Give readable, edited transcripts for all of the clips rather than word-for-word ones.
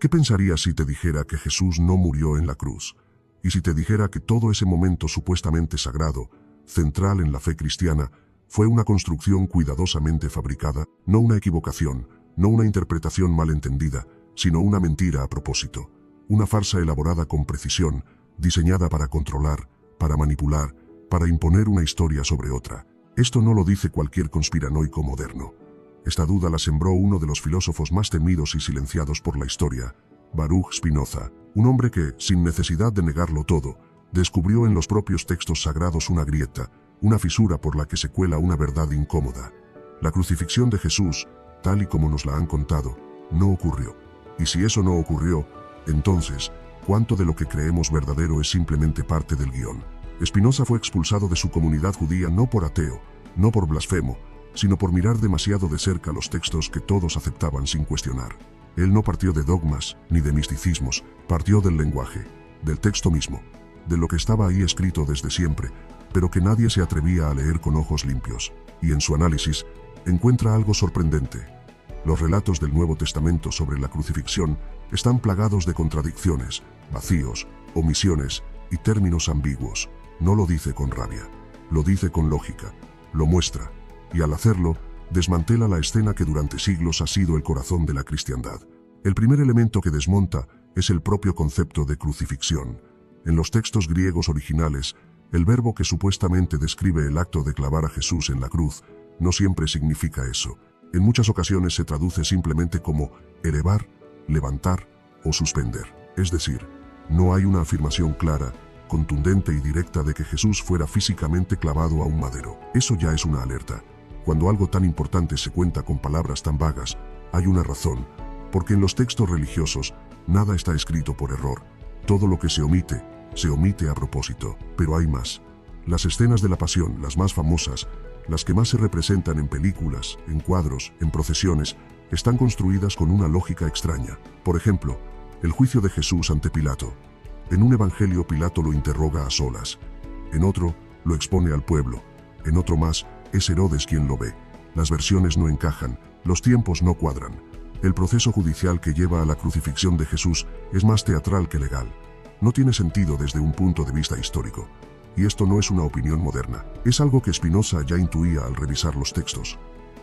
¿Qué pensarías si te dijera que Jesús no murió en la cruz? Y si te dijera que todo ese momento supuestamente sagrado, central en la fe cristiana, fue una construcción cuidadosamente fabricada, no una equivocación, no una interpretación malentendida, sino una mentira a propósito, una farsa elaborada con precisión, diseñada para controlar, para manipular, para imponer una historia sobre otra? Esto no lo dice cualquier conspiranoico moderno. Esta duda la sembró uno de los filósofos más temidos y silenciados por la historia, Baruch Spinoza, un hombre que, sin necesidad de negarlo todo, descubrió en los propios textos sagrados una grieta, una fisura por la que se cuela una verdad incómoda. La crucifixión de Jesús, tal y como nos la han contado, no ocurrió. Y si eso no ocurrió, entonces, ¿cuánto de lo que creemos verdadero es simplemente parte del guión? Spinoza fue expulsado de su comunidad judía no por ateo, no por blasfemo, sino por mirar demasiado de cerca los textos que todos aceptaban sin cuestionar. Él no partió de dogmas ni de misticismos, partió del lenguaje, del texto mismo, de lo que estaba ahí escrito desde siempre, pero que nadie se atrevía a leer con ojos limpios. Y en su análisis, encuentra algo sorprendente. Los relatos del Nuevo Testamento sobre la crucifixión están plagados de contradicciones, vacíos, omisiones y términos ambiguos. No lo dice con rabia, lo dice con lógica, lo muestra, y al hacerlo, desmantela la escena que durante siglos ha sido el corazón de la cristiandad. El primer elemento que desmonta es el propio concepto de crucifixión. En los textos griegos originales, el verbo que supuestamente describe el acto de clavar a Jesús en la cruz no siempre significa eso. En muchas ocasiones se traduce simplemente como elevar, levantar o suspender. Es decir, no hay una afirmación clara, contundente y directa de que Jesús fuera físicamente clavado a un madero. Eso ya es una alerta. Cuando algo tan importante se cuenta con palabras tan vagas, hay una razón, porque en los textos religiosos nada está escrito por error. Todo lo que se omite a propósito. Pero hay más. Las escenas de la pasión, las más famosas, las que más se representan en películas, en cuadros, en procesiones, están construidas con una lógica extraña. Por ejemplo, el juicio de Jesús ante Pilato. En un evangelio Pilato lo interroga a solas. En otro, lo expone al pueblo. En otro más, es Herodes quien lo ve. Las versiones no encajan, los tiempos no cuadran. El proceso judicial que lleva a la crucifixión de Jesús es más teatral que legal. No tiene sentido desde un punto de vista histórico. Y esto no es una opinión moderna. Es algo que Spinoza ya intuía al revisar los textos.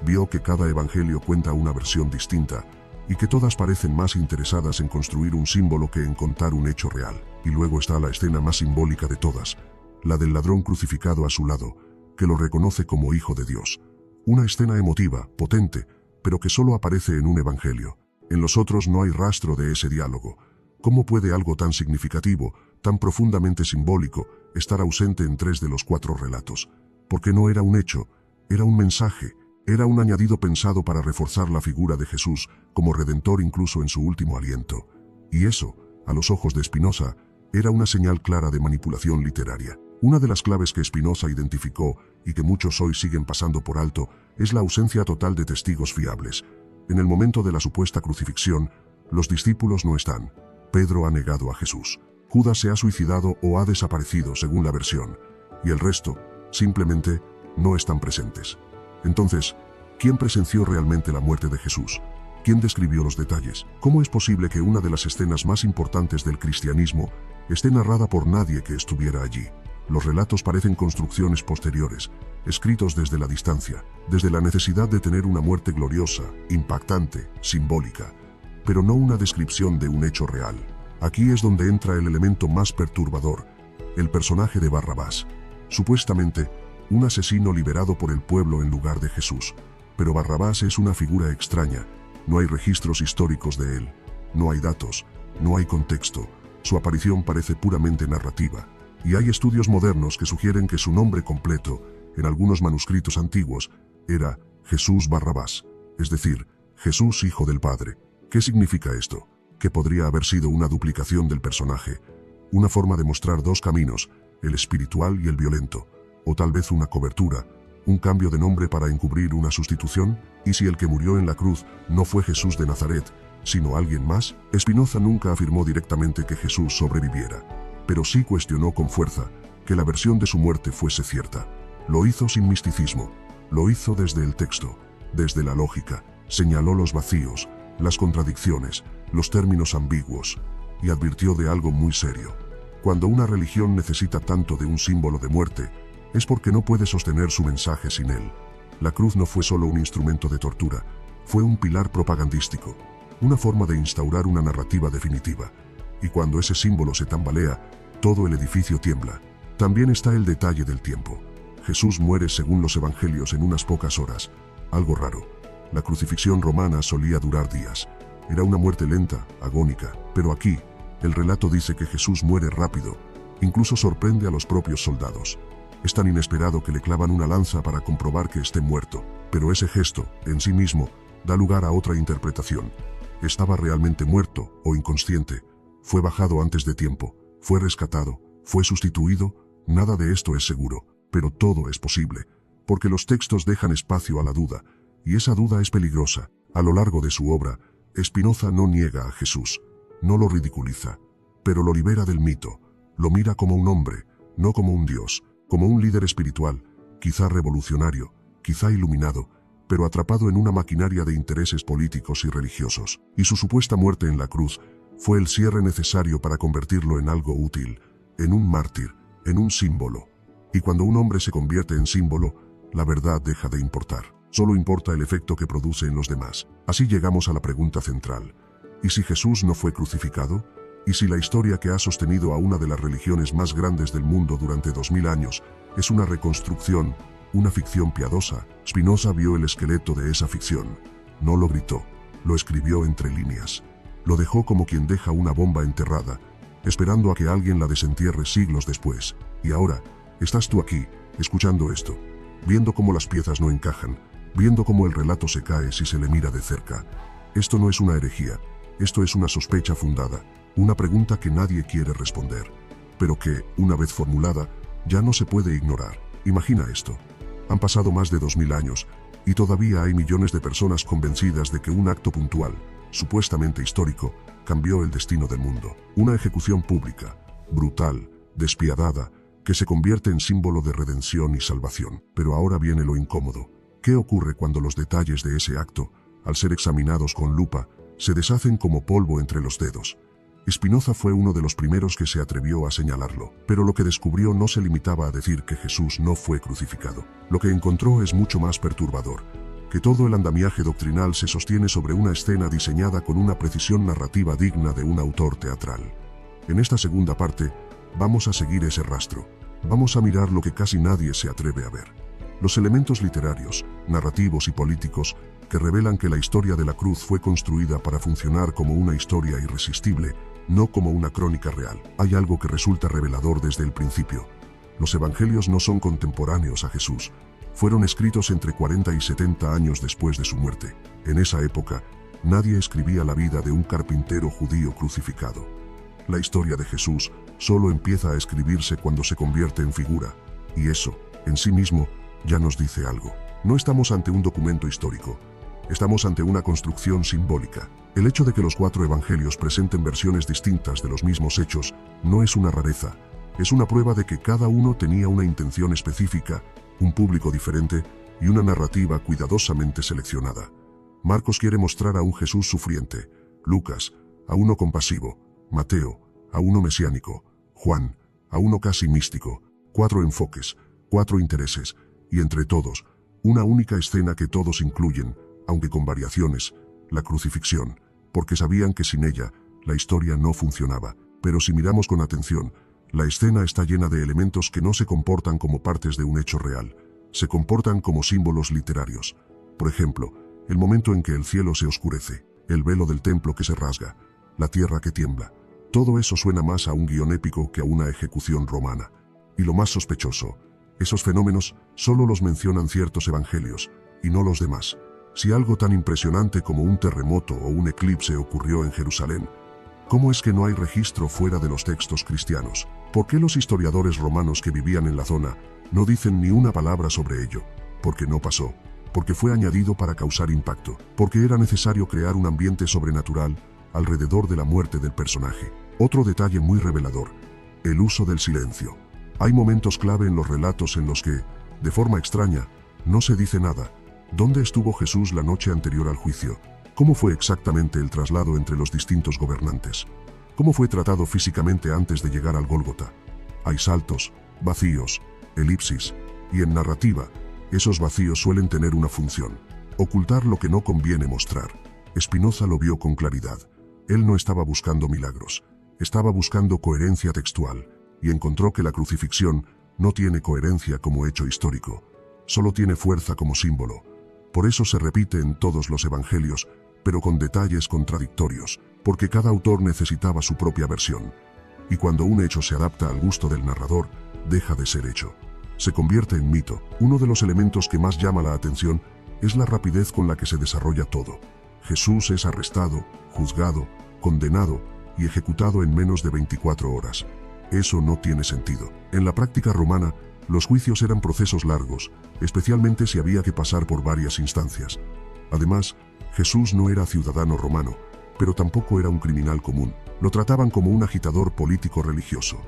Vio que cada evangelio cuenta una versión distinta, y que todas parecen más interesadas en construir un símbolo que en contar un hecho real. Y luego está la escena más simbólica de todas, la del ladrón crucificado a su lado, que lo reconoce como hijo de Dios. Una escena emotiva, potente, pero que solo aparece en un evangelio. En los otros no hay rastro de ese diálogo. ¿Cómo puede algo tan significativo, tan profundamente simbólico, estar ausente en 3 de los 4 relatos? Porque no era un hecho, era un mensaje, era un añadido pensado para reforzar la figura de Jesús como redentor incluso en su último aliento. Y eso, a los ojos de Spinoza, era una señal clara de manipulación literaria. Una de las claves que Spinoza identificó y que muchos hoy siguen pasando por alto es la ausencia total de testigos fiables. En el momento de la supuesta crucifixión, los discípulos no están. Pedro ha negado a Jesús. Judas se ha suicidado o ha desaparecido según la versión. Y el resto, simplemente, no están presentes. Entonces, ¿quién presenció realmente la muerte de Jesús? ¿Quién describió los detalles? ¿Cómo es posible que una de las escenas más importantes del cristianismo esté narrada por nadie que estuviera allí? Los relatos parecen construcciones posteriores, escritos desde la distancia, desde la necesidad de tener una muerte gloriosa, impactante, simbólica, pero no una descripción de un hecho real. Aquí es donde entra el elemento más perturbador, el personaje de Barrabás. Supuestamente, un asesino liberado por el pueblo en lugar de Jesús. Pero Barrabás es una figura extraña, no hay registros históricos de él, no hay datos, no hay contexto, su aparición parece puramente narrativa. Y hay estudios modernos que sugieren que su nombre completo, en algunos manuscritos antiguos, era Jesús Barrabás, es decir, Jesús Hijo del Padre. ¿Qué significa esto? Que podría haber sido una duplicación del personaje, una forma de mostrar 2 caminos, el espiritual y el violento, o tal vez una cobertura, un cambio de nombre para encubrir una sustitución. ¿Y si el que murió en la cruz no fue Jesús de Nazaret, sino alguien más? Spinoza nunca afirmó directamente que Jesús sobreviviera, pero sí cuestionó con fuerza que la versión de su muerte fuese cierta. Lo hizo sin misticismo, lo hizo desde el texto, desde la lógica, señaló los vacíos, las contradicciones, los términos ambiguos, y advirtió de algo muy serio. Cuando una religión necesita tanto de un símbolo de muerte, es porque no puede sostener su mensaje sin él. La cruz no fue solo un instrumento de tortura, fue un pilar propagandístico, una forma de instaurar una narrativa definitiva. Y cuando ese símbolo se tambalea, todo el edificio tiembla. También está el detalle del tiempo. Jesús muere según los evangelios en unas pocas horas, algo raro. La crucifixión romana solía durar días. Era una muerte lenta, agónica, pero aquí, el relato dice que Jesús muere rápido, incluso sorprende a los propios soldados. Es tan inesperado que le clavan una lanza para comprobar que esté muerto, pero ese gesto, en sí mismo, da lugar a otra interpretación. ¿Estaba realmente muerto o inconsciente? ¿Fue bajado antes de tiempo? ¿Fue rescatado? ¿Fue sustituido? Nada de esto es seguro, pero todo es posible, porque los textos dejan espacio a la duda, y esa duda es peligrosa. A lo largo de su obra, Spinoza no niega a Jesús, no lo ridiculiza, pero lo libera del mito, lo mira como un hombre, no como un dios, como un líder espiritual, quizá revolucionario, quizá iluminado, pero atrapado en una maquinaria de intereses políticos y religiosos. Y su supuesta muerte en la cruz fue el cierre necesario para convertirlo en algo útil, en un mártir, en un símbolo. Y cuando un hombre se convierte en símbolo, la verdad deja de importar. Solo importa el efecto que produce en los demás. Así llegamos a la pregunta central. ¿Y si Jesús no fue crucificado? ¿Y si la historia que ha sostenido a una de las religiones más grandes del mundo durante 2000 años es una reconstrucción, una ficción piadosa? Spinoza vio el esqueleto de esa ficción. No lo gritó, lo escribió entre líneas. Lo dejó como quien deja una bomba enterrada, esperando a que alguien la desentierre siglos después. Y ahora, estás tú aquí, escuchando esto, viendo cómo las piezas no encajan, viendo cómo el relato se cae si se le mira de cerca. Esto no es una herejía, esto es una sospecha fundada, una pregunta que nadie quiere responder, pero que, una vez formulada, ya no se puede ignorar. Imagina esto. Han pasado más de 2000 años, y todavía hay millones de personas convencidas de que un acto puntual, supuestamente histórico, cambió el destino del mundo. Una ejecución pública, brutal, despiadada, que se convierte en símbolo de redención y salvación. Pero ahora viene lo incómodo. ¿Qué ocurre cuando los detalles de ese acto, al ser examinados con lupa, se deshacen como polvo entre los dedos? Spinoza fue uno de los primeros que se atrevió a señalarlo, pero lo que descubrió no se limitaba a decir que Jesús no fue crucificado. Lo que encontró es mucho más perturbador, que todo el andamiaje doctrinal se sostiene sobre una escena diseñada con una precisión narrativa digna de un autor teatral. En esta segunda parte, vamos a seguir ese rastro. Vamos a mirar lo que casi nadie se atreve a ver. Los elementos literarios, narrativos y políticos que revelan que la historia de la cruz fue construida para funcionar como una historia irresistible, no como una crónica real. Hay algo que resulta revelador desde el principio. Los evangelios no son contemporáneos a Jesús. Fueron escritos entre 40 y 70 años después de su muerte. En esa época, nadie escribía la vida de un carpintero judío crucificado. La historia de Jesús solo empieza a escribirse cuando se convierte en figura, y eso, en sí mismo, ya nos dice algo. No estamos ante un documento histórico, estamos ante una construcción simbólica. El hecho de que los 4 evangelios presenten versiones distintas de los mismos hechos no es una rareza, es una prueba de que cada uno tenía una intención específica, un público diferente y una narrativa cuidadosamente seleccionada. Marcos quiere mostrar a un Jesús sufriente, Lucas, a uno compasivo, Mateo, a uno mesiánico, Juan, a uno casi místico. 4 enfoques, 4 intereses, y entre todos, una única escena que todos incluyen, aunque con variaciones, la crucifixión, porque sabían que sin ella, la historia no funcionaba. Pero si miramos con atención, la escena está llena de elementos que no se comportan como partes de un hecho real, se comportan como símbolos literarios. Por ejemplo, el momento en que el cielo se oscurece, el velo del templo que se rasga, la tierra que tiembla. Todo eso suena más a un guión épico que a una ejecución romana. Y lo más sospechoso, esos fenómenos solo los mencionan ciertos evangelios, y no los demás. Si algo tan impresionante como un terremoto o un eclipse ocurrió en Jerusalén, ¿cómo es que no hay registro fuera de los textos cristianos? ¿Por qué los historiadores romanos que vivían en la zona no dicen ni una palabra sobre ello? Porque no pasó, porque fue añadido para causar impacto, porque era necesario crear un ambiente sobrenatural alrededor de la muerte del personaje. Otro detalle muy revelador, el uso del silencio. Hay momentos clave en los relatos en los que, de forma extraña, no se dice nada. ¿Dónde estuvo Jesús la noche anterior al juicio? ¿Cómo fue exactamente el traslado entre los distintos gobernantes? ¿Cómo fue tratado físicamente antes de llegar al Gólgota? Hay saltos, vacíos, elipsis, y en narrativa, esos vacíos suelen tener una función: ocultar lo que no conviene mostrar. Spinoza lo vio con claridad. Él no estaba buscando milagros, estaba buscando coherencia textual, y encontró que la crucifixión no tiene coherencia como hecho histórico, solo tiene fuerza como símbolo. Por eso se repite en todos los evangelios, pero con detalles contradictorios, porque cada autor necesitaba su propia versión. Y cuando un hecho se adapta al gusto del narrador, deja de ser hecho. Se convierte en mito. Uno de los elementos que más llama la atención es la rapidez con la que se desarrolla todo. Jesús es arrestado, juzgado, condenado y ejecutado en menos de 24 horas. Eso no tiene sentido. En la práctica romana, los juicios eran procesos largos, especialmente si había que pasar por varias instancias. Además, Jesús no era ciudadano romano, pero tampoco era un criminal común. Lo trataban como un agitador político religioso.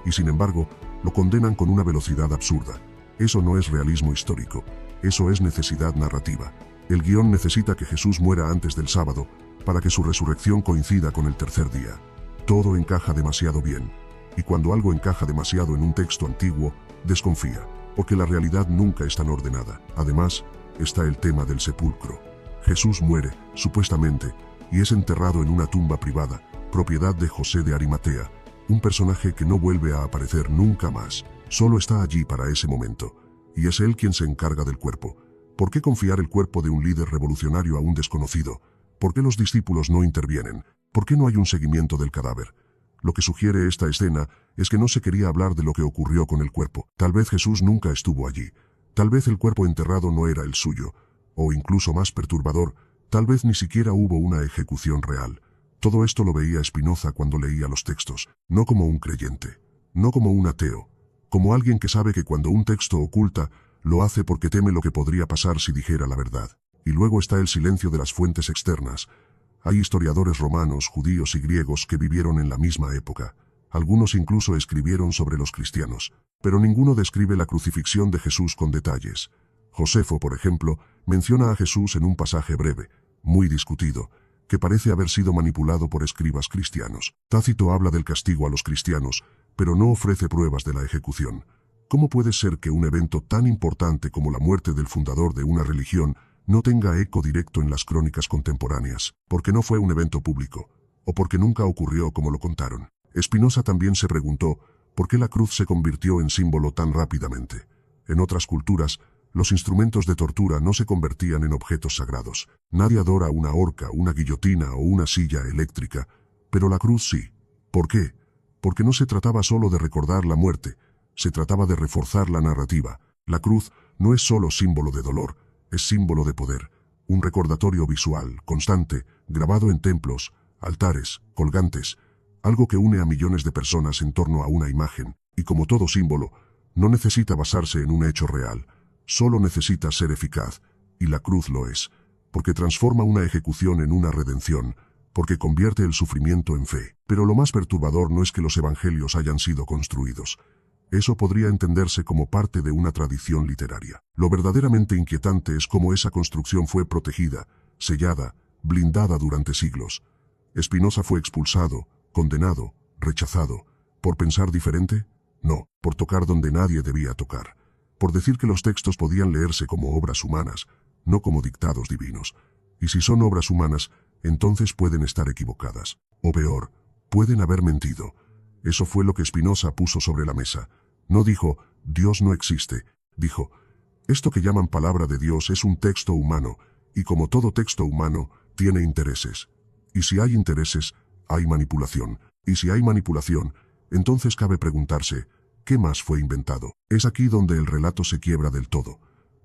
Y sin embargo, lo condenan con una velocidad absurda. Eso no es realismo histórico, eso es necesidad narrativa. El guión necesita que Jesús muera antes del sábado, para que su resurrección coincida con el tercer día. Todo encaja demasiado bien. Y cuando algo encaja demasiado en un texto antiguo, desconfía, porque la realidad nunca es tan ordenada. Además, está el tema del sepulcro. Jesús muere, supuestamente, y es enterrado en una tumba privada, propiedad de José de Arimatea, un personaje que no vuelve a aparecer nunca más, solo está allí para ese momento, y es él quien se encarga del cuerpo. ¿Por qué confiar el cuerpo de un líder revolucionario a un desconocido? ¿Por qué los discípulos no intervienen? ¿Por qué no hay un seguimiento del cadáver? Lo que sugiere esta escena es que no se quería hablar de lo que ocurrió con el cuerpo. Tal vez Jesús nunca estuvo allí, tal vez el cuerpo enterrado no era el suyo, o incluso más perturbador, tal vez ni siquiera hubo una ejecución real. Todo esto lo veía Spinoza cuando leía los textos, no como un creyente, no como un ateo, como alguien que sabe que cuando un texto oculta, lo hace porque teme lo que podría pasar si dijera la verdad. Y luego está el silencio de las fuentes externas. Hay historiadores romanos, judíos y griegos que vivieron en la misma época. Algunos incluso escribieron sobre los cristianos, pero ninguno describe la crucifixión de Jesús con detalles. Josefo, por ejemplo, menciona a Jesús en un pasaje breve, muy discutido, que parece haber sido manipulado por escribas cristianos. Tácito habla del castigo a los cristianos, pero no ofrece pruebas de la ejecución. ¿Cómo puede ser que un evento tan importante como la muerte del fundador de una religión no tenga eco directo en las crónicas contemporáneas? Porque no fue un evento público, o porque nunca ocurrió como lo contaron. Spinoza también se preguntó por qué la cruz se convirtió en símbolo tan rápidamente. En otras culturas, los instrumentos de tortura no se convertían en objetos sagrados. Nadie adora una horca, una guillotina o una silla eléctrica, pero la cruz sí. ¿Por qué? Porque no se trataba solo de recordar la muerte, se trataba de reforzar la narrativa. La cruz no es solo símbolo de dolor, es símbolo de poder, un recordatorio visual, constante, grabado en templos, altares, colgantes, algo que une a millones de personas en torno a una imagen, y como todo símbolo, no necesita basarse en un hecho real, solo necesita ser eficaz, y la cruz lo es, porque transforma una ejecución en una redención, porque convierte el sufrimiento en fe. Pero lo más perturbador no es que los evangelios hayan sido construidos. Eso podría entenderse como parte de una tradición literaria. Lo verdaderamente inquietante es cómo esa construcción fue protegida, sellada, blindada durante siglos. Spinoza fue expulsado, condenado, rechazado. ¿Por pensar diferente? No, por tocar donde nadie debía tocar. Por decir que los textos podían leerse como obras humanas, no como dictados divinos. Y si son obras humanas, entonces pueden estar equivocadas. O peor, pueden haber mentido. Eso fue lo que Spinoza puso sobre la mesa. No dijo, Dios no existe. Dijo, esto que llaman palabra de Dios es un texto humano, y como todo texto humano, tiene intereses. Y si hay intereses, hay manipulación. Y si hay manipulación, entonces cabe preguntarse, ¿qué más fue inventado? Es aquí donde el relato se quiebra del todo.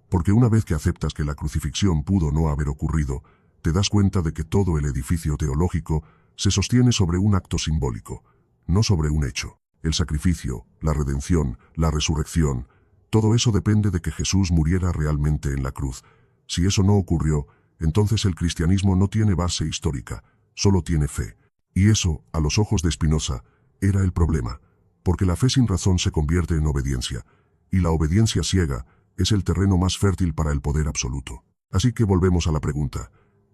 Porque una vez que aceptas que la crucifixión pudo no haber ocurrido, te das cuenta de que todo el edificio teológico se sostiene sobre un acto simbólico, no sobre un hecho. El sacrificio, la redención, la resurrección, todo eso depende de que Jesús muriera realmente en la cruz. Si eso no ocurrió, entonces el cristianismo no tiene base histórica, solo tiene fe. Y eso, a los ojos de Spinoza, era el problema, porque la fe sin razón se convierte en obediencia, y la obediencia ciega es el terreno más fértil para el poder absoluto. Así que volvemos a la pregunta,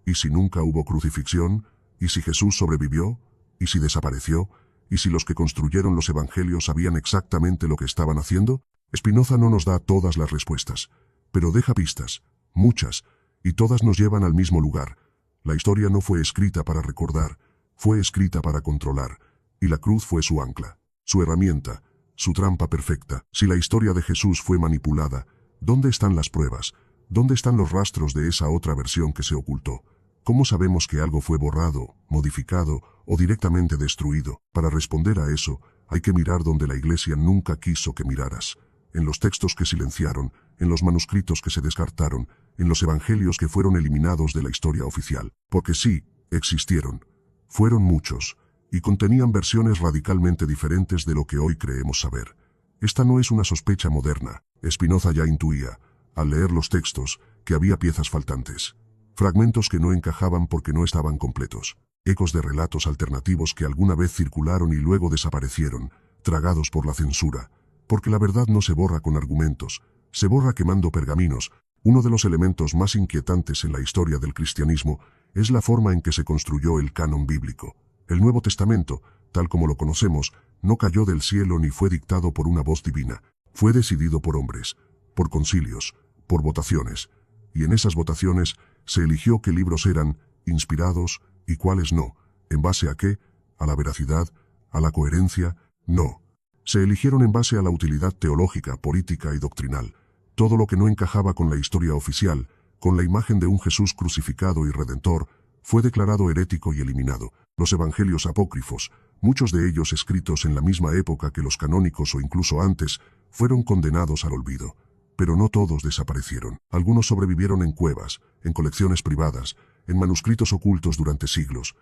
¿Y si nunca hubo crucifixión? ¿Y si Jesús sobrevivió? ¿Y si desapareció? ¿Y si los que construyeron los evangelios sabían exactamente lo que estaban haciendo? Spinoza no nos da todas las respuestas, pero deja pistas, muchas, y todas nos llevan al mismo lugar. La historia no fue escrita para recordar, fue escrita para controlar, y la cruz fue su ancla, su herramienta, su trampa perfecta. Si la historia de Jesús fue manipulada, ¿dónde están las pruebas? ¿Dónde están los rastros de esa otra versión que se ocultó? ¿Cómo sabemos que algo fue borrado, modificado o directamente destruido? Para responder a eso, hay que mirar donde la Iglesia nunca quiso que miraras. En los textos que silenciaron, en los manuscritos que se descartaron, en los evangelios que fueron eliminados de la historia oficial. Porque sí, existieron. Fueron muchos, y contenían versiones radicalmente diferentes de lo que hoy creemos saber. Esta no es una sospecha moderna. Spinoza ya intuía, al leer los textos, que había piezas faltantes. Fragmentos que no encajaban porque no estaban completos. Ecos de relatos alternativos que alguna vez circularon y luego desaparecieron, tragados por la censura. Porque la verdad no se borra con argumentos, se borra quemando pergaminos. Uno de los elementos más inquietantes en la historia del cristianismo es la forma en que se construyó el canon bíblico. El Nuevo Testamento, tal como lo conocemos, no cayó del cielo ni fue dictado por una voz divina. Fue decidido por hombres, por concilios, por votaciones. Y en esas votaciones se eligió qué libros eran inspirados y cuáles no. ¿En base a qué? ¿A la veracidad? ¿A la coherencia? No. Se eligieron en base a la utilidad teológica, política y doctrinal. Todo lo que no encajaba con la historia oficial, con la imagen de un Jesús crucificado y redentor, fue declarado herético y eliminado. Los evangelios apócrifos, muchos de ellos escritos en la misma época que los canónicos o incluso antes, fueron condenados al olvido. Pero no todos desaparecieron. Algunos sobrevivieron en cuevas, en colecciones privadas, en manuscritos ocultos durante siglos.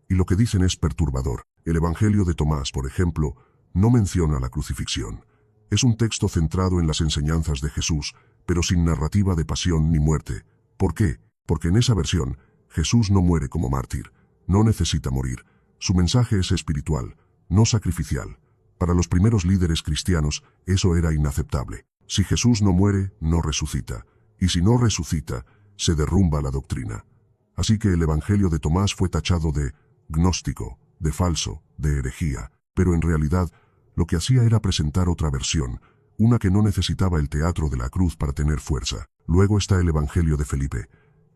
Y lo que dicen es perturbador. El Evangelio de Tomás, por ejemplo, no menciona la crucifixión. Es un texto centrado en las enseñanzas de Jesús, pero sin narrativa de pasión ni muerte. ¿Por qué? Porque en esa versión, Jesús no muere como mártir. No necesita morir. Su mensaje es espiritual, no sacrificial. Para los primeros líderes cristianos, eso era inaceptable. Si Jesús no muere, no resucita. Y si no resucita, se derrumba la doctrina. Así que el Evangelio de Tomás fue tachado de gnóstico, de falso, de herejía. Pero en realidad, lo que hacía era presentar otra versión, una que no necesitaba el teatro de la cruz para tener fuerza. Luego está el Evangelio de Felipe.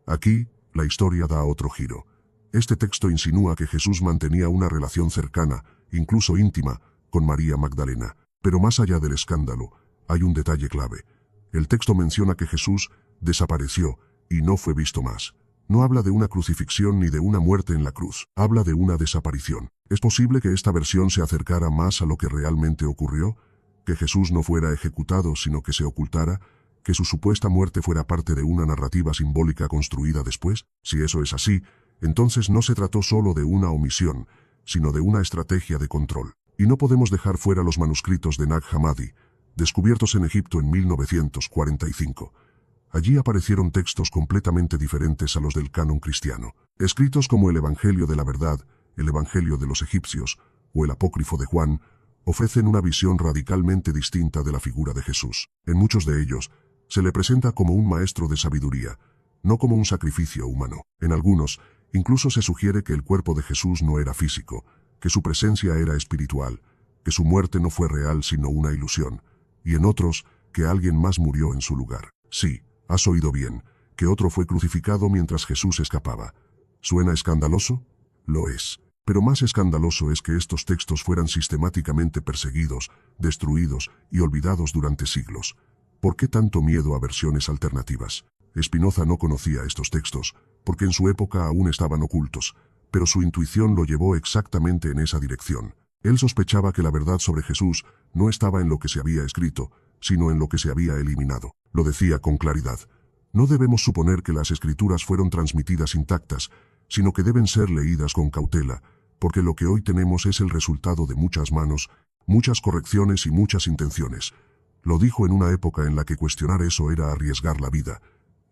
Aquí, la historia da otro giro. Este texto insinúa que Jesús mantenía una relación cercana, incluso íntima, con María Magdalena. Pero más allá del escándalo, hay un detalle clave. El texto menciona que Jesús desapareció y no fue visto más. No habla de una crucifixión ni de una muerte en la cruz, habla de una desaparición. ¿Es posible que esta versión se acercara más a lo que realmente ocurrió? ¿Que Jesús no fuera ejecutado sino que se ocultara? ¿Que su supuesta muerte fuera parte de una narrativa simbólica construida después? Si eso es así, entonces no se trató solo de una omisión, sino de una estrategia de control. Y no podemos dejar fuera los manuscritos de Nag Hammadi, descubiertos en Egipto en 1945. Allí aparecieron textos completamente diferentes a los del canon cristiano, escritos como el Evangelio de la Verdad, el Evangelio de los Egipcios o el Apócrifo de Juan, ofrecen una visión radicalmente distinta de la figura de Jesús. En muchos de ellos, se le presenta como un maestro de sabiduría, no como un sacrificio humano. En algunos, incluso se sugiere que el cuerpo de Jesús no era físico, que su presencia era espiritual, que su muerte no fue real sino una ilusión, y en otros, que alguien más murió en su lugar. Sí, has oído bien, que otro fue crucificado mientras Jesús escapaba. ¿Suena escandaloso? Lo es. Pero más escandaloso es que estos textos fueran sistemáticamente perseguidos, destruidos y olvidados durante siglos. ¿Por qué tanto miedo a versiones alternativas? Spinoza no conocía estos textos, porque en su época aún estaban ocultos, pero su intuición lo llevó exactamente en esa dirección. Él sospechaba que la verdad sobre Jesús no estaba en lo que se había escrito, sino en lo que se había eliminado. Lo decía con claridad. No debemos suponer que las escrituras fueron transmitidas intactas, sino que deben ser leídas con cautela, porque lo que hoy tenemos es el resultado de muchas manos, muchas correcciones y muchas intenciones. Lo dijo en una época en la que cuestionar eso era arriesgar la vida,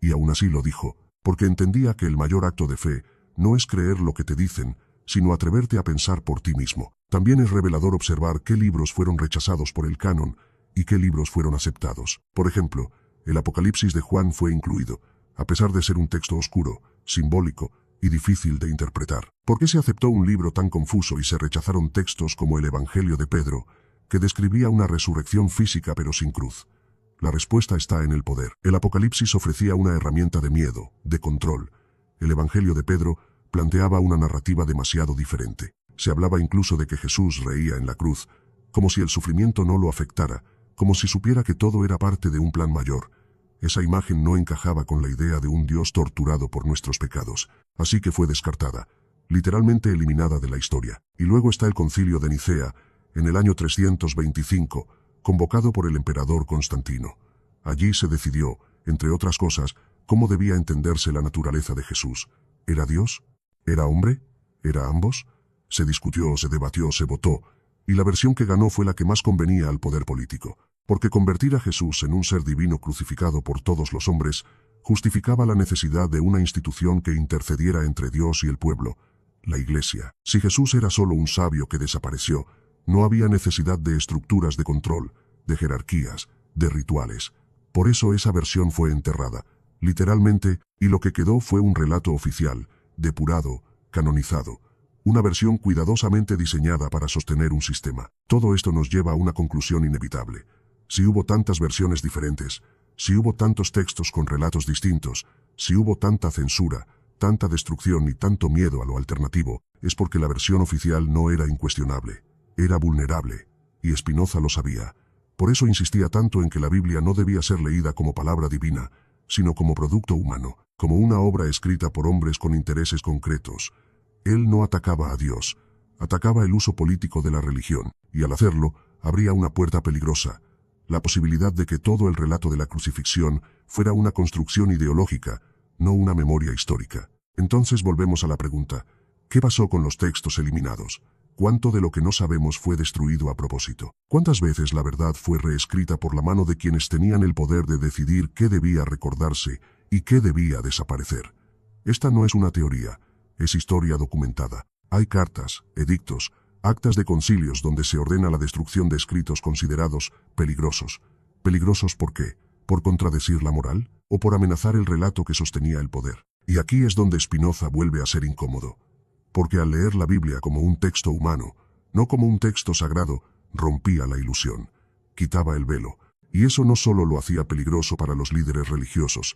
y aún así lo dijo, porque entendía que el mayor acto de fe no es creer lo que te dicen, sino atreverte a pensar por ti mismo. También es revelador observar qué libros fueron rechazados por el canon y qué libros fueron aceptados. Por ejemplo, el Apocalipsis de Juan fue incluido, a pesar de ser un texto oscuro, simbólico y difícil de interpretar. ¿Por qué se aceptó un libro tan confuso y se rechazaron textos como el Evangelio de Pedro, que describía una resurrección física pero sin cruz? La respuesta está en el poder. El Apocalipsis ofrecía una herramienta de miedo, de control. El Evangelio de Pedro planteaba una narrativa demasiado diferente. Se hablaba incluso de que Jesús reía en la cruz, como si el sufrimiento no lo afectara, como si supiera que todo era parte de un plan mayor. Esa imagen no encajaba con la idea de un Dios torturado por nuestros pecados, así que fue descartada, literalmente eliminada de la historia. Y luego está el Concilio de Nicea, en el año 325, convocado por el emperador Constantino. Allí se decidió, entre otras cosas, cómo debía entenderse la naturaleza de Jesús. ¿Era Dios? ¿Era hombre? ¿Era ambos? Se discutió, se debatió, se votó, y la versión que ganó fue la que más convenía al poder político, porque convertir a Jesús en un ser divino crucificado por todos los hombres justificaba la necesidad de una institución que intercediera entre Dios y el pueblo, la Iglesia. Si Jesús era solo un sabio que desapareció, no había necesidad de estructuras de control, de jerarquías, de rituales. Por eso esa versión fue enterrada, literalmente, y lo que quedó fue un relato oficial, depurado, canonizado, una versión cuidadosamente diseñada para sostener un sistema. Todo esto nos lleva a una conclusión inevitable. Si hubo tantas versiones diferentes, si hubo tantos textos con relatos distintos, si hubo tanta censura, tanta destrucción y tanto miedo a lo alternativo, es porque la versión oficial no era incuestionable, era vulnerable, y Spinoza lo sabía. Por eso insistía tanto en que la Biblia no debía ser leída como palabra divina, sino como producto humano, como una obra escrita por hombres con intereses concretos. Él no atacaba a Dios, atacaba el uso político de la religión, y al hacerlo, abría una puerta peligrosa, la posibilidad de que todo el relato de la crucifixión fuera una construcción ideológica, no una memoria histórica. Entonces volvemos a la pregunta, ¿qué pasó con los textos eliminados? ¿Cuánto de lo que no sabemos fue destruido a propósito? ¿Cuántas veces la verdad fue reescrita por la mano de quienes tenían el poder de decidir qué debía recordarse y qué debía desaparecer? Esta no es una teoría, es historia documentada. Hay cartas, edictos, actas de concilios donde se ordena la destrucción de escritos considerados peligrosos. ¿Peligrosos por qué? ¿Por contradecir la moral? ¿O por amenazar el relato que sostenía el poder? Y aquí es donde Spinoza vuelve a ser incómodo. Porque al leer la Biblia como un texto humano, no como un texto sagrado, rompía la ilusión, quitaba el velo, y eso no solo lo hacía peligroso para los líderes religiosos,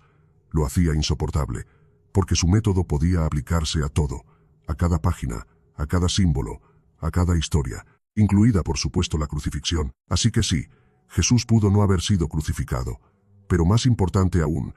lo hacía insoportable, porque su método podía aplicarse a todo, a cada página, a cada símbolo, a cada historia, incluida por supuesto la crucifixión. Así que sí, Jesús pudo no haber sido crucificado, pero más importante aún,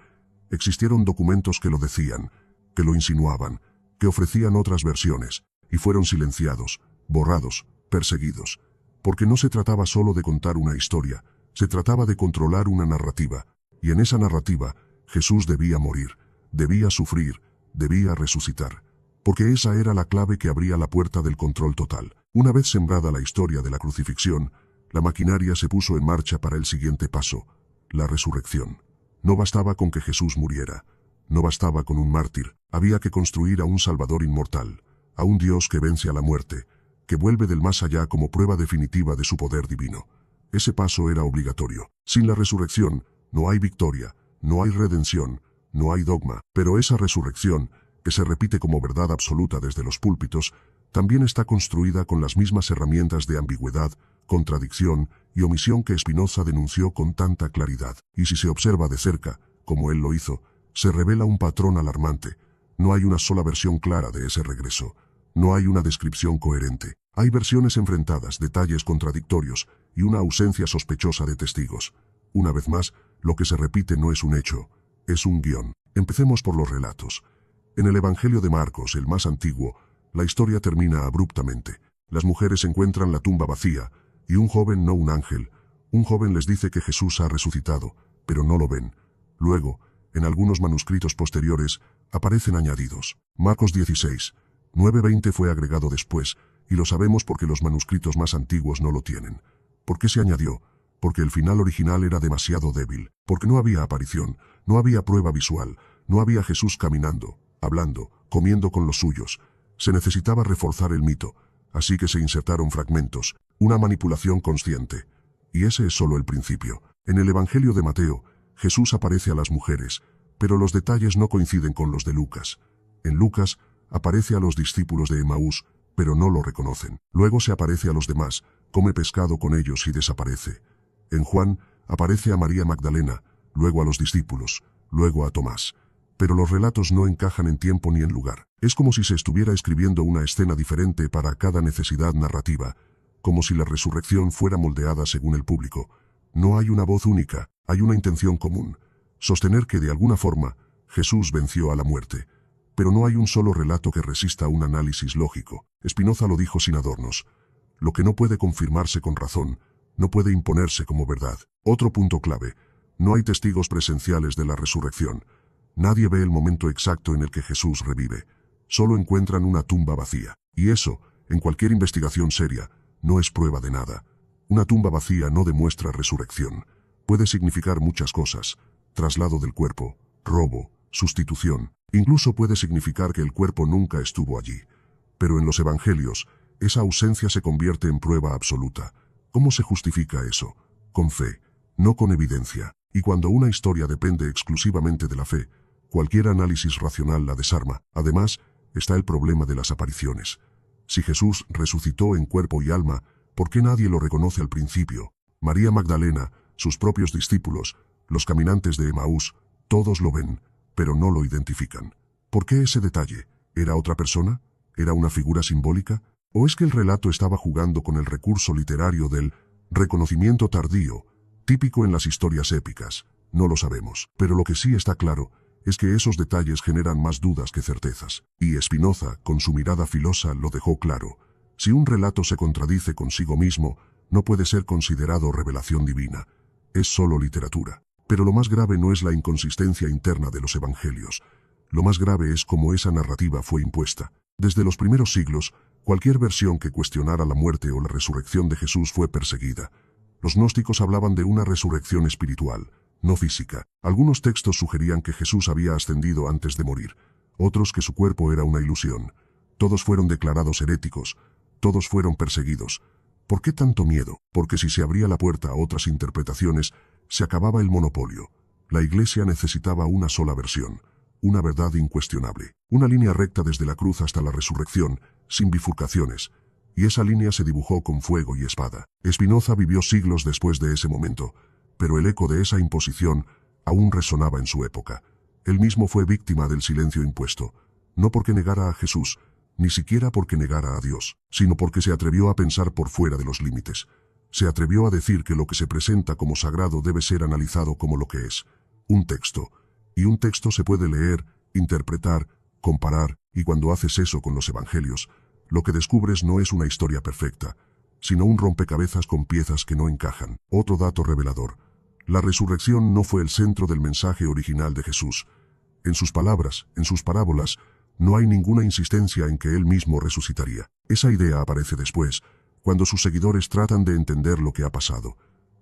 existieron documentos que lo decían, que lo insinuaban, que ofrecían otras versiones, y fueron silenciados, borrados, perseguidos. Porque no se trataba solo de contar una historia, se trataba de controlar una narrativa, y en esa narrativa, Jesús debía morir, debía sufrir, debía resucitar. Porque esa era la clave que abría la puerta del control total. Una vez sembrada la historia de la crucifixión, la maquinaria se puso en marcha para el siguiente paso, la resurrección. No bastaba con que Jesús muriera. No bastaba con un mártir, había que construir a un Salvador inmortal, a un Dios que vence a la muerte, que vuelve del más allá como prueba definitiva de su poder divino. Ese paso era obligatorio. Sin la resurrección, no hay victoria, no hay redención, no hay dogma, pero esa resurrección, que se repite como verdad absoluta desde los púlpitos, también está construida con las mismas herramientas de ambigüedad, contradicción y omisión que Spinoza denunció con tanta claridad. Y si se observa de cerca, como él lo hizo, se revela un patrón alarmante. No hay una sola versión clara de ese regreso. No hay una descripción coherente. Hay versiones enfrentadas, detalles contradictorios y una ausencia sospechosa de testigos. Una vez más, lo que se repite no es un hecho, es un guión. Empecemos por los relatos. En el Evangelio de Marcos, el más antiguo, la historia termina abruptamente. Las mujeres encuentran la tumba vacía, y un joven, no un ángel, un joven les dice que Jesús ha resucitado, pero no lo ven. Luego, en algunos manuscritos posteriores, aparecen añadidos. Marcos 16, 9-20 fue agregado después, y lo sabemos porque los manuscritos más antiguos no lo tienen. ¿Por qué se añadió? Porque el final original era demasiado débil, porque no había aparición, no había prueba visual, no había Jesús caminando, hablando, comiendo con los suyos. Se necesitaba reforzar el mito, así que se insertaron fragmentos, una manipulación consciente. Y ese es solo el principio. En el Evangelio de Mateo, Jesús aparece a las mujeres, pero los detalles no coinciden con los de Lucas. En Lucas, aparece a los discípulos de Emaús, pero no lo reconocen. Luego se aparece a los demás, come pescado con ellos y desaparece. En Juan, aparece a María Magdalena, luego a los discípulos, luego a Tomás. Pero los relatos no encajan en tiempo ni en lugar. Es como si se estuviera escribiendo una escena diferente para cada necesidad narrativa, como si la resurrección fuera moldeada según el público. No hay una voz única, hay una intención común. Sostener que de alguna forma Jesús venció a la muerte. Pero no hay un solo relato que resista un análisis lógico. Spinoza lo dijo sin adornos. Lo que no puede confirmarse con razón, no puede imponerse como verdad. Otro punto clave. No hay testigos presenciales de la resurrección. Nadie ve el momento exacto en el que Jesús revive. Solo encuentran una tumba vacía. Y eso, en cualquier investigación seria, no es prueba de nada. Una tumba vacía no demuestra resurrección. Puede significar muchas cosas. Traslado del cuerpo, robo, sustitución. Incluso puede significar que el cuerpo nunca estuvo allí. Pero en los evangelios, esa ausencia se convierte en prueba absoluta. ¿Cómo se justifica eso? Con fe, no con evidencia. Y cuando una historia depende exclusivamente de la fe, cualquier análisis racional la desarma. Además, está el problema de las apariciones. Si Jesús resucitó en cuerpo y alma, ¿por qué nadie lo reconoce al principio? María Magdalena, sus propios discípulos, los caminantes de Emaús, todos lo ven, pero no lo identifican. ¿Por qué ese detalle? ¿Era otra persona? ¿Era una figura simbólica? ¿O es que el relato estaba jugando con el recurso literario del reconocimiento tardío, típico en las historias épicas? No lo sabemos. Pero lo que sí está claro es que esos detalles generan más dudas que certezas. Y Spinoza, con su mirada filosa, lo dejó claro. Si un relato se contradice consigo mismo, no puede ser considerado revelación divina. Es solo literatura. Pero lo más grave no es la inconsistencia interna de los evangelios. Lo más grave es cómo esa narrativa fue impuesta. Desde los primeros siglos, cualquier versión que cuestionara la muerte o la resurrección de Jesús fue perseguida. Los gnósticos hablaban de una resurrección espiritual, no física. Algunos textos sugerían que Jesús había ascendido antes de morir, otros que su cuerpo era una ilusión. Todos fueron declarados heréticos, todos fueron perseguidos. ¿Por qué tanto miedo? Porque si se abría la puerta a otras interpretaciones, se acababa el monopolio. La Iglesia necesitaba una sola versión, una verdad incuestionable, una línea recta desde la cruz hasta la resurrección, sin bifurcaciones, y esa línea se dibujó con fuego y espada. Spinoza vivió siglos después de ese momento, pero el eco de esa imposición aún resonaba en su época. Él mismo fue víctima del silencio impuesto, no porque negara a Jesús, ni siquiera porque negara a Dios, sino porque se atrevió a pensar por fuera de los límites. Se atrevió a decir que lo que se presenta como sagrado debe ser analizado como lo que es, un texto. Y un texto se puede leer, interpretar, comparar, y cuando haces eso con los evangelios, lo que descubres no es una historia perfecta, sino un rompecabezas con piezas que no encajan. Otro dato revelador. La resurrección no fue el centro del mensaje original de Jesús. En sus palabras, en sus parábolas, no hay ninguna insistencia en que él mismo resucitaría. Esa idea aparece después, cuando sus seguidores tratan de entender lo que ha pasado.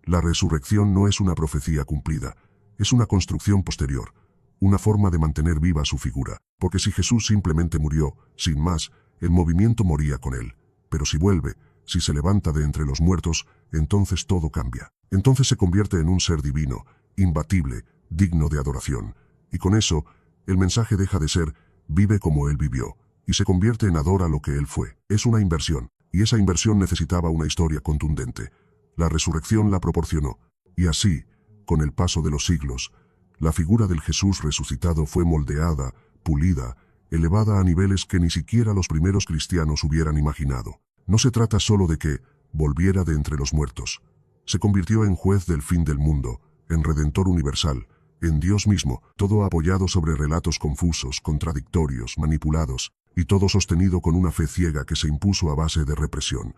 La resurrección no es una profecía cumplida, es una construcción posterior, una forma de mantener viva su figura, porque si Jesús simplemente murió, sin más, el movimiento moría con él. Pero si vuelve, si se levanta de entre los muertos, entonces todo cambia. Entonces se convierte en un ser divino, imbatible, digno de adoración. Y con eso, el mensaje deja de ser, vive como él vivió, y se convierte en adora lo que él fue. Es una inversión, y esa inversión necesitaba una historia contundente. La resurrección la proporcionó. Y así, con el paso de los siglos, la figura del Jesús resucitado fue moldeada, pulida, elevada a niveles que ni siquiera los primeros cristianos hubieran imaginado. No se trata solo de que volviera de entre los muertos. Se convirtió en juez del fin del mundo, en redentor universal, en Dios mismo, todo apoyado sobre relatos confusos, contradictorios, manipulados, y todo sostenido con una fe ciega que se impuso a base de represión.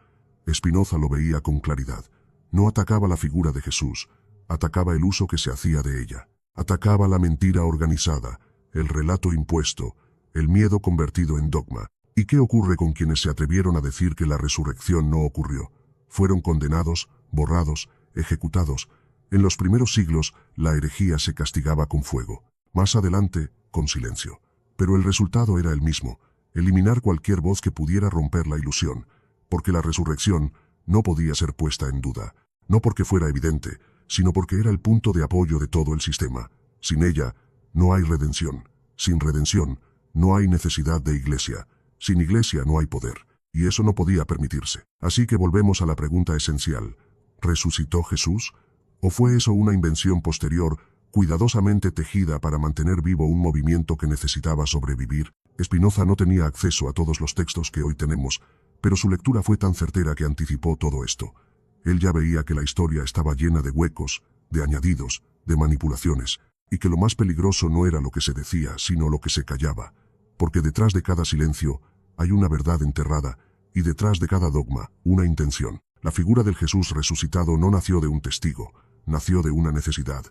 Spinoza lo veía con claridad. No atacaba la figura de Jesús, atacaba el uso que se hacía de ella. Atacaba la mentira organizada, el relato impuesto, el miedo convertido en dogma. ¿Y qué ocurre con quienes se atrevieron a decir que la resurrección no ocurrió? Fueron condenados, borrados, ejecutados. En los primeros siglos, la herejía se castigaba con fuego. Más adelante, con silencio. Pero el resultado era el mismo: eliminar cualquier voz que pudiera romper la ilusión, porque la resurrección no podía ser puesta en duda, no porque fuera evidente, sino porque era el punto de apoyo de todo el sistema. Sin ella, no hay redención. Sin redención, No hay necesidad de iglesia. Sin iglesia no hay poder. Y eso no podía permitirse. Así que volvemos a la pregunta esencial. ¿Resucitó Jesús? ¿O fue eso una invención posterior, cuidadosamente tejida para mantener vivo un movimiento que necesitaba sobrevivir? Spinoza no tenía acceso a todos los textos que hoy tenemos, pero su lectura fue tan certera que anticipó todo esto. Él ya veía que la historia estaba llena de huecos, de añadidos, de manipulaciones, y que lo más peligroso no era lo que se decía, sino lo que se callaba, porque detrás de cada silencio hay una verdad enterrada, y detrás de cada dogma, una intención. La figura del Jesús resucitado no nació de un testigo, nació de una necesidad.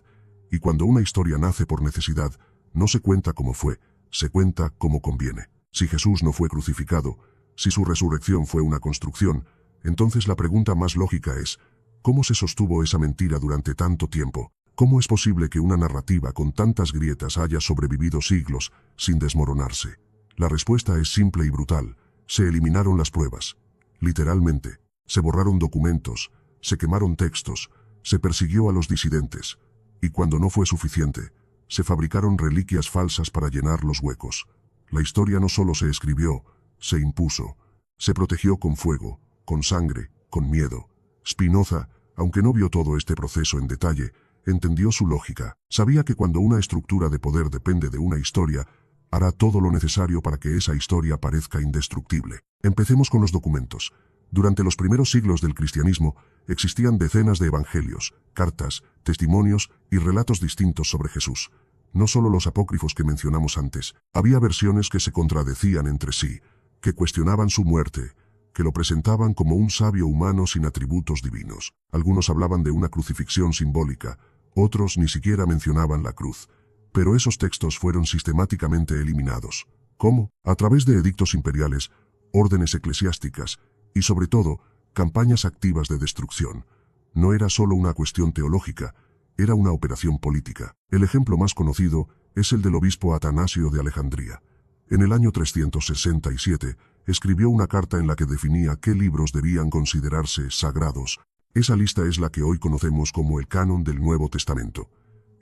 Y cuando una historia nace por necesidad, no se cuenta como fue, se cuenta como conviene. Si Jesús no fue crucificado, si su resurrección fue una construcción, entonces la pregunta más lógica es, ¿cómo se sostuvo esa mentira durante tanto tiempo? ¿Cómo es posible que una narrativa con tantas grietas haya sobrevivido siglos sin desmoronarse? La respuesta es simple y brutal. Se eliminaron las pruebas. Literalmente. Se borraron documentos, se quemaron textos, se persiguió a los disidentes. Y cuando no fue suficiente, se fabricaron reliquias falsas para llenar los huecos. La historia no solo se escribió, se impuso. Se protegió con fuego, con sangre, con miedo. Spinoza, aunque no vio todo este proceso en detalle, entendió su lógica. Sabía que cuando una estructura de poder depende de una historia, hará todo lo necesario para que esa historia parezca indestructible. Empecemos con los documentos. Durante los primeros siglos del cristianismo, existían decenas de evangelios, cartas, testimonios y relatos distintos sobre Jesús. No solo los apócrifos que mencionamos antes, había versiones que se contradecían entre sí, que cuestionaban su muerte, que lo presentaban como un sabio humano sin atributos divinos. Algunos hablaban de una crucifixión simbólica, otros ni siquiera mencionaban la cruz. Pero esos textos fueron sistemáticamente eliminados. ¿Cómo? A través de edictos imperiales, órdenes eclesiásticas y, sobre todo, campañas activas de destrucción. No era solo una cuestión teológica, era una operación política. El ejemplo más conocido es el del obispo Atanasio de Alejandría. En el año 367, escribió una carta en la que definía qué libros debían considerarse sagrados. Esa lista es la que hoy conocemos como el canon del Nuevo Testamento.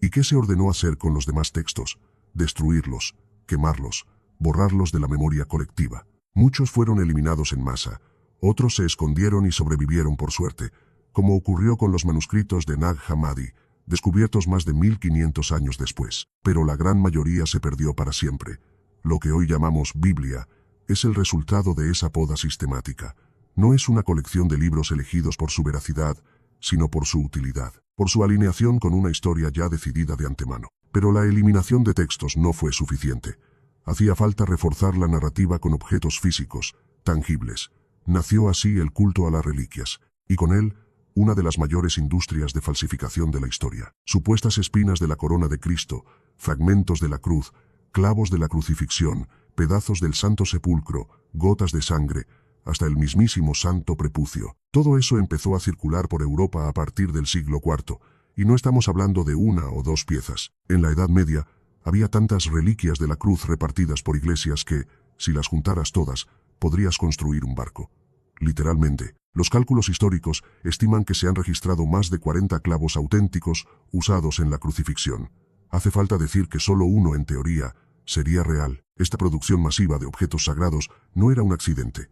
¿Y qué se ordenó hacer con los demás textos? Destruirlos, quemarlos, borrarlos de la memoria colectiva. Muchos fueron eliminados en masa, otros se escondieron y sobrevivieron por suerte, como ocurrió con los manuscritos de Nag Hammadi, descubiertos más de 1500 años después. Pero la gran mayoría se perdió para siempre. Lo que hoy llamamos Biblia es el resultado de esa poda sistemática. No es una colección de libros elegidos por su veracidad, sino por su utilidad, por su alineación con una historia ya decidida de antemano. Pero la eliminación de textos no fue suficiente. Hacía falta reforzar la narrativa con objetos físicos, tangibles. Nació así el culto a las reliquias, y con él, una de las mayores industrias de falsificación de la historia. Supuestas espinas de la corona de Cristo, fragmentos de la cruz, clavos de la crucifixión, pedazos del santo sepulcro, gotas de sangre, hasta el mismísimo santo prepucio. Todo eso empezó a circular por Europa a partir del siglo IV, y no estamos hablando de una o dos piezas. En la Edad Media, había tantas reliquias de la cruz repartidas por iglesias que, si las juntaras todas, podrías construir un barco. Literalmente, los cálculos históricos estiman que se han registrado más de 40 clavos auténticos usados en la crucifixión. Hace falta decir que solo uno, en teoría, sería real. Esta producción masiva de objetos sagrados no era un accidente,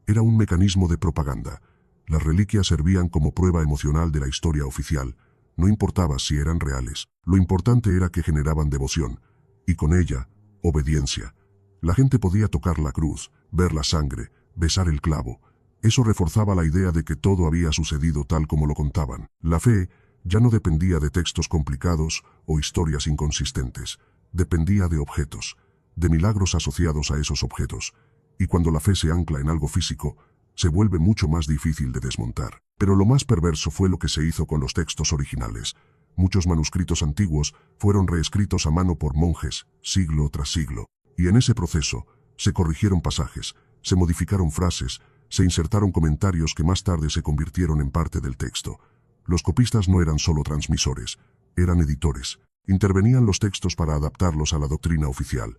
era un mecanismo de propaganda. Las reliquias servían como prueba emocional de la historia oficial. No importaba si eran reales, lo importante era que generaban devoción, y con ella, obediencia. La gente podía tocar la cruz, ver la sangre, besar el clavo. Eso reforzaba la idea de que todo había sucedido tal como lo contaban. La fe ya no dependía de textos complicados o historias inconsistentes. Dependía de objetos, de milagros asociados a esos objetos. Y cuando la fe se ancla en algo físico, se vuelve mucho más difícil de desmontar. Pero lo más perverso fue lo que se hizo con los textos originales. Muchos manuscritos antiguos fueron reescritos a mano por monjes, siglo tras siglo. Y en ese proceso, se corrigieron pasajes, se modificaron frases, se insertaron comentarios que más tarde se convirtieron en parte del texto. Los copistas no eran solo transmisores, eran editores. Intervenían los textos para adaptarlos a la doctrina oficial.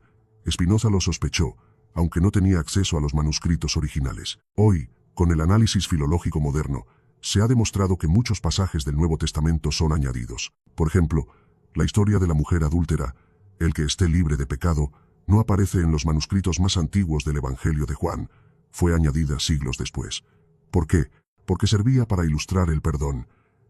Spinoza lo sospechó, aunque no tenía acceso a los manuscritos originales. Hoy, con el análisis filológico moderno, se ha demostrado que muchos pasajes del Nuevo Testamento son añadidos. Por ejemplo, la historia de la mujer adúltera, el que esté libre de pecado, No aparece en los manuscritos más antiguos del Evangelio de Juan. Fue añadida siglos después. ¿Por qué? Porque servía para ilustrar el perdón,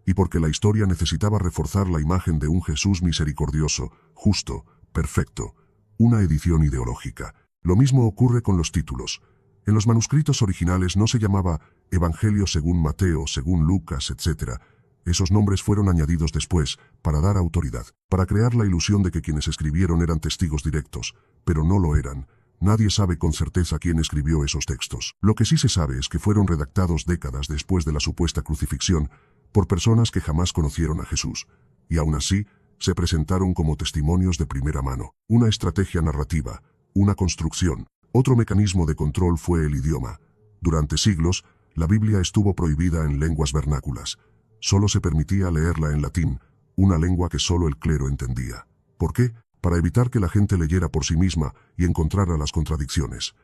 y porque la historia necesitaba reforzar la imagen de un Jesús misericordioso, justo, perfecto. Una edición ideológica. Lo mismo ocurre con los títulos. En los manuscritos originales no se llamaba Evangelio según Mateo, según Lucas, etc. Esos nombres fueron añadidos después, para dar autoridad, para crear la ilusión de que quienes escribieron eran testigos directos, pero no lo eran. Nadie sabe con certeza quién escribió esos textos. Lo que sí se sabe es que fueron redactados décadas después de la supuesta crucifixión, por personas que jamás conocieron a Jesús, y aún así, se presentaron como testimonios de primera mano. Una estrategia narrativa, una construcción. Otro mecanismo de control fue el idioma. Durante siglos, la Biblia estuvo prohibida en lenguas vernáculas. Solo se permitía leerla en latín, una lengua que solo el clero entendía. ¿Por qué? Para evitar que la gente leyera por sí misma y encontrara las contradicciones.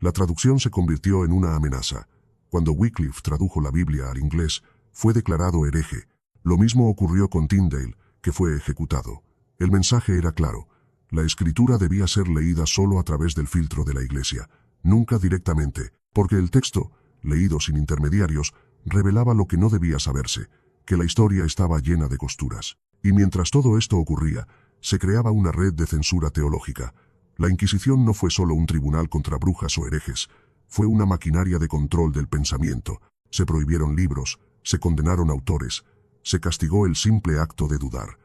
La traducción se convirtió en una amenaza. Cuando Wycliffe tradujo la Biblia al inglés, fue declarado hereje. Lo mismo ocurrió con Tyndale, que fue ejecutado. El mensaje era claro. La escritura debía ser leída solo a través del filtro de la Iglesia, nunca directamente, porque el texto, leído sin intermediarios, revelaba lo que no debía saberse, que la historia estaba llena de costuras. Y mientras todo esto ocurría, se creaba una red de censura teológica. La Inquisición no fue solo un tribunal contra brujas o herejes, fue una maquinaria de control del pensamiento. Se prohibieron libros, se condenaron autores, se castigó el simple acto de dudar.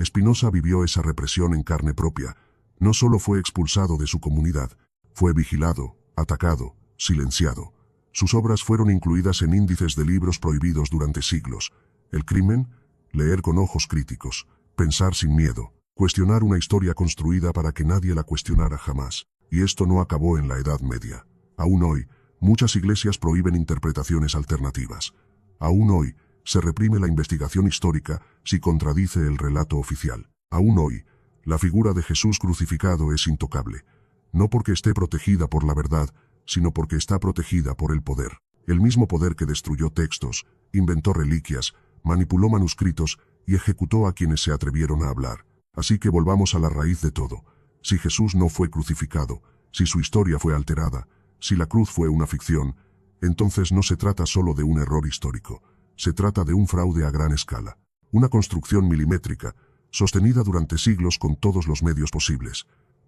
Spinoza vivió esa represión en carne propia. No solo fue expulsado de su comunidad, fue vigilado, atacado, silenciado. Sus obras fueron incluidas en índices de libros prohibidos durante siglos. El crimen, leer con ojos críticos, pensar sin miedo, cuestionar una historia construida para que nadie la cuestionara jamás. Y esto no acabó en la Edad Media. Aún hoy, muchas iglesias prohíben interpretaciones alternativas. Aún hoy, se reprime la investigación histórica si contradice el relato oficial. Aún hoy, la figura de Jesús crucificado es intocable. No porque esté protegida por la verdad, sino porque está protegida por el poder. El mismo poder que destruyó textos, inventó reliquias, manipuló manuscritos y ejecutó a quienes se atrevieron a hablar. Así que volvamos a la raíz de todo. Si Jesús no fue crucificado, si su historia fue alterada, si la cruz fue una ficción, entonces no se trata solo de un error histórico. Se trata de un fraude a gran escala. Una construcción milimétrica, sostenida durante siglos con todos los medios posibles.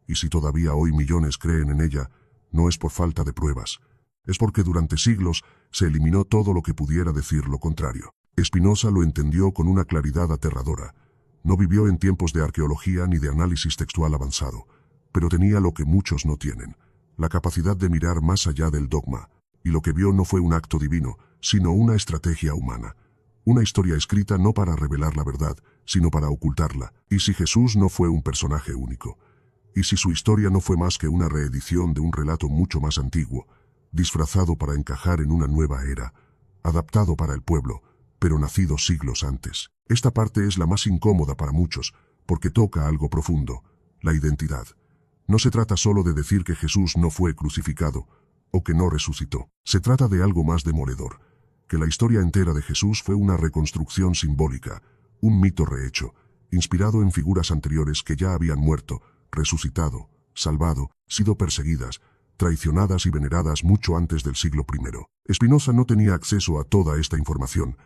Y si todavía hoy millones creen en ella, no es por falta de pruebas. Es porque durante siglos se eliminó todo lo que pudiera decir lo contrario. Spinoza lo entendió con una claridad aterradora. No vivió en tiempos de arqueología ni de análisis textual avanzado, pero tenía lo que muchos no tienen, la capacidad de mirar más allá del dogma. Y lo que vio no fue un acto divino, sino una estrategia humana. Una historia escrita no para revelar la verdad, sino para ocultarla. Y si Jesús no fue un personaje único, y si su historia no fue más que una reedición de un relato mucho más antiguo, disfrazado para encajar en una nueva era, adaptado para el pueblo, pero nacido siglos antes. Esta parte es la más incómoda para muchos, porque toca algo profundo, la identidad. No se trata solo de decir que Jesús no fue crucificado, o que no resucitó. Se trata de algo más demoledor, que la historia entera de Jesús fue una reconstrucción simbólica, un mito rehecho, inspirado en figuras anteriores que ya habían muerto, resucitado, salvado, sido perseguidas, traicionadas y veneradas mucho antes del siglo I. Spinoza no tenía acceso a toda esta información,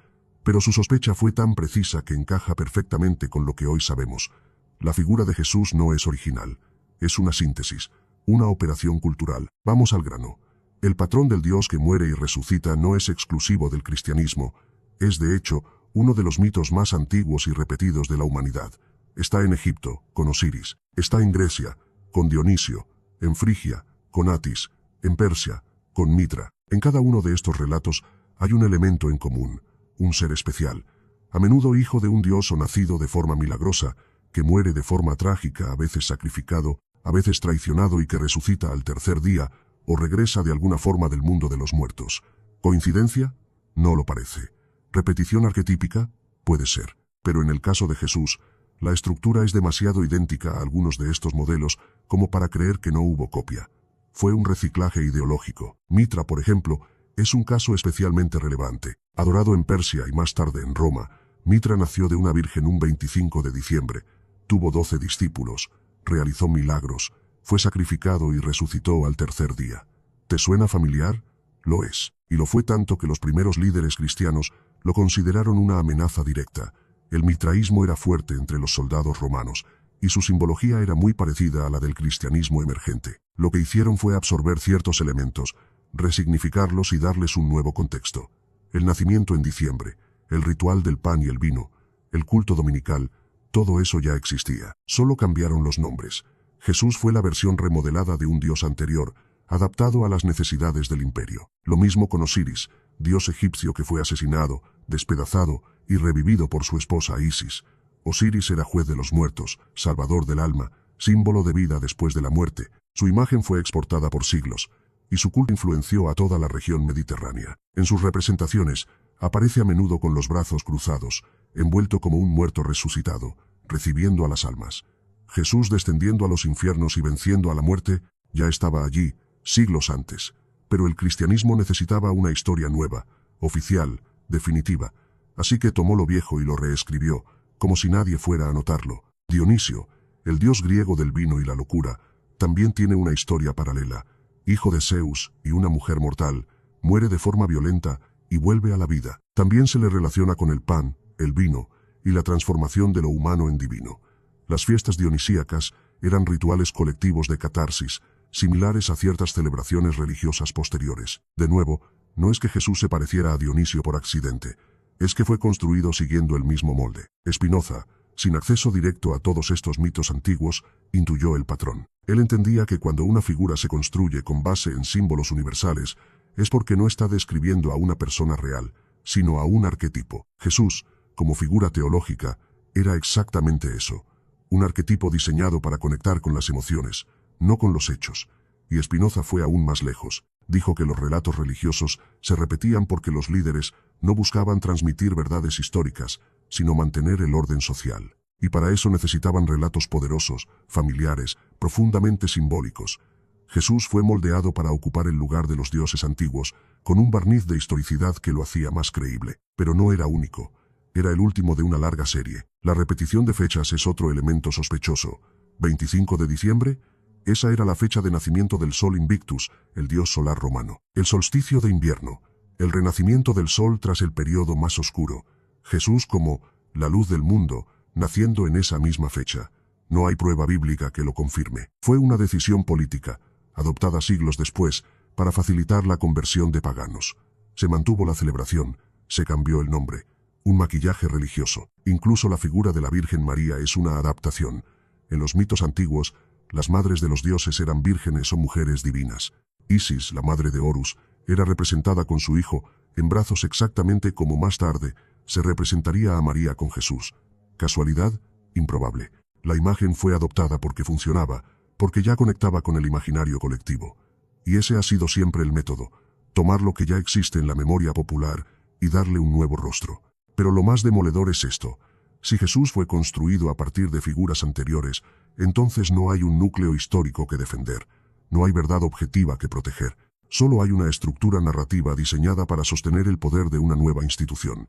pero su sospecha fue tan precisa que encaja perfectamente con lo que hoy sabemos. La figura de Jesús no es original, es una síntesis, una operación cultural. Vamos al grano. El patrón del Dios que muere y resucita no es exclusivo del cristianismo, es de hecho uno de los mitos más antiguos y repetidos de la humanidad. Está en Egipto, con Osiris, está en Grecia, con Dionisio, en Frigia, con Atis, en Persia, con Mitra. En cada uno de estos relatos hay un elemento en común, un ser especial, a menudo hijo de un dios o nacido de forma milagrosa, que muere de forma trágica, a veces sacrificado, a veces traicionado y que resucita al tercer día, o regresa de alguna forma del mundo de los muertos. ¿Coincidencia? No lo parece. ¿Repetición arquetípica? Puede ser. Pero en el caso de Jesús, la estructura es demasiado idéntica a algunos de estos modelos como para creer que no hubo copia. Fue un reciclaje ideológico. Mitra, por ejemplo, es un caso especialmente relevante. Adorado en Persia y más tarde en Roma, Mitra nació de una virgen un 25 de diciembre, tuvo 12 discípulos, realizó milagros, fue sacrificado y resucitó al tercer día. ¿Te suena familiar? Lo es. Y lo fue tanto que los primeros líderes cristianos lo consideraron una amenaza directa. El mitraísmo era fuerte entre los soldados romanos, y su simbología era muy parecida a la del cristianismo emergente. Lo que hicieron fue absorber ciertos elementos, resignificarlos y darles un nuevo contexto. El nacimiento en diciembre, el ritual del pan y el vino, el culto dominical, todo eso ya existía. Solo cambiaron los nombres. Jesús fue la versión remodelada de un dios anterior, adaptado a las necesidades del imperio. Lo mismo con Osiris, dios egipcio que fue asesinado, despedazado y revivido por su esposa Isis. Osiris era juez de los muertos, salvador del alma, símbolo de vida después de la muerte. Su imagen fue exportada por siglos, y su culto influenció a toda la región mediterránea. En sus representaciones, aparece a menudo con los brazos cruzados, envuelto como un muerto resucitado, recibiendo a las almas. Jesús descendiendo a los infiernos y venciendo a la muerte, ya estaba allí, siglos antes. Pero el cristianismo necesitaba una historia nueva, oficial, definitiva. Así que tomó lo viejo y lo reescribió, como si nadie fuera a notarlo. Dionisio, el dios griego del vino y la locura, también tiene una historia paralela. Hijo de Zeus y una mujer mortal, muere de forma violenta y vuelve a la vida. También se le relaciona con el pan, el vino y la transformación de lo humano en divino. Las fiestas dionisíacas eran rituales colectivos de catarsis, similares a ciertas celebraciones religiosas posteriores. De nuevo, no es que Jesús se pareciera a Dionisio por accidente, es que fue construido siguiendo el mismo molde. Spinoza, sin acceso directo a todos estos mitos antiguos, intuyó el patrón. Él entendía que cuando una figura se construye con base en símbolos universales, es porque no está describiendo a una persona real, sino a un arquetipo. Jesús, como figura teológica, era exactamente eso, un arquetipo diseñado para conectar con las emociones, no con los hechos. Y Spinoza fue aún más lejos. Dijo que los relatos religiosos se repetían porque los líderes no buscaban transmitir verdades históricas, sino mantener el orden social. Y para eso necesitaban relatos poderosos, familiares, profundamente simbólicos. Jesús fue moldeado para ocupar el lugar de los dioses antiguos, con un barniz de historicidad que lo hacía más creíble. Pero no era único. Era el último de una larga serie. La repetición de fechas es otro elemento sospechoso. 25 de diciembre, esa era la fecha de nacimiento del Sol Invictus, el dios solar romano. El solsticio de invierno, el renacimiento del sol tras el periodo más oscuro. Jesús como la luz del mundo, naciendo en esa misma fecha. No hay prueba bíblica que lo confirme. Fue una decisión política, adoptada siglos después, para facilitar la conversión de paganos. Se mantuvo la celebración, se cambió el nombre. Un maquillaje religioso. Incluso la figura de la Virgen María es una adaptación. En los mitos antiguos, las madres de los dioses eran vírgenes o mujeres divinas. Isis, la madre de Horus, era representada con su hijo, en brazos exactamente como más tarde se representaría a María con Jesús. ¿Casualidad? Improbable. La imagen fue adoptada porque funcionaba, porque ya conectaba con el imaginario colectivo. Y ese ha sido siempre el método, tomar lo que ya existe en la memoria popular y darle un nuevo rostro. Pero lo más demoledor es esto. Si Jesús fue construido a partir de figuras anteriores, entonces no hay un núcleo histórico que defender, no hay verdad objetiva que proteger, solo hay una estructura narrativa diseñada para sostener el poder de una nueva institución.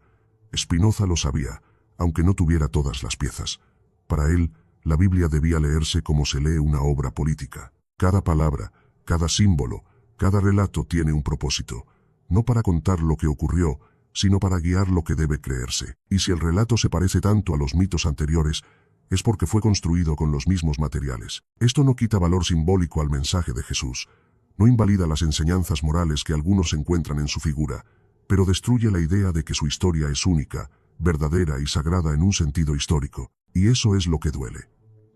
Spinoza lo sabía, aunque no tuviera todas las piezas. Para él, la Biblia debía leerse como se lee una obra política. Cada palabra, cada símbolo, cada relato tiene un propósito, no para contar lo que ocurrió, sino para guiar lo que debe creerse. Y si el relato se parece tanto a los mitos anteriores, es porque fue construido con los mismos materiales. Esto no quita valor simbólico al mensaje de Jesús, no invalida las enseñanzas morales que algunos encuentran en su figura, pero destruye la idea de que su historia es única, verdadera y sagrada en un sentido histórico. Y eso es lo que duele.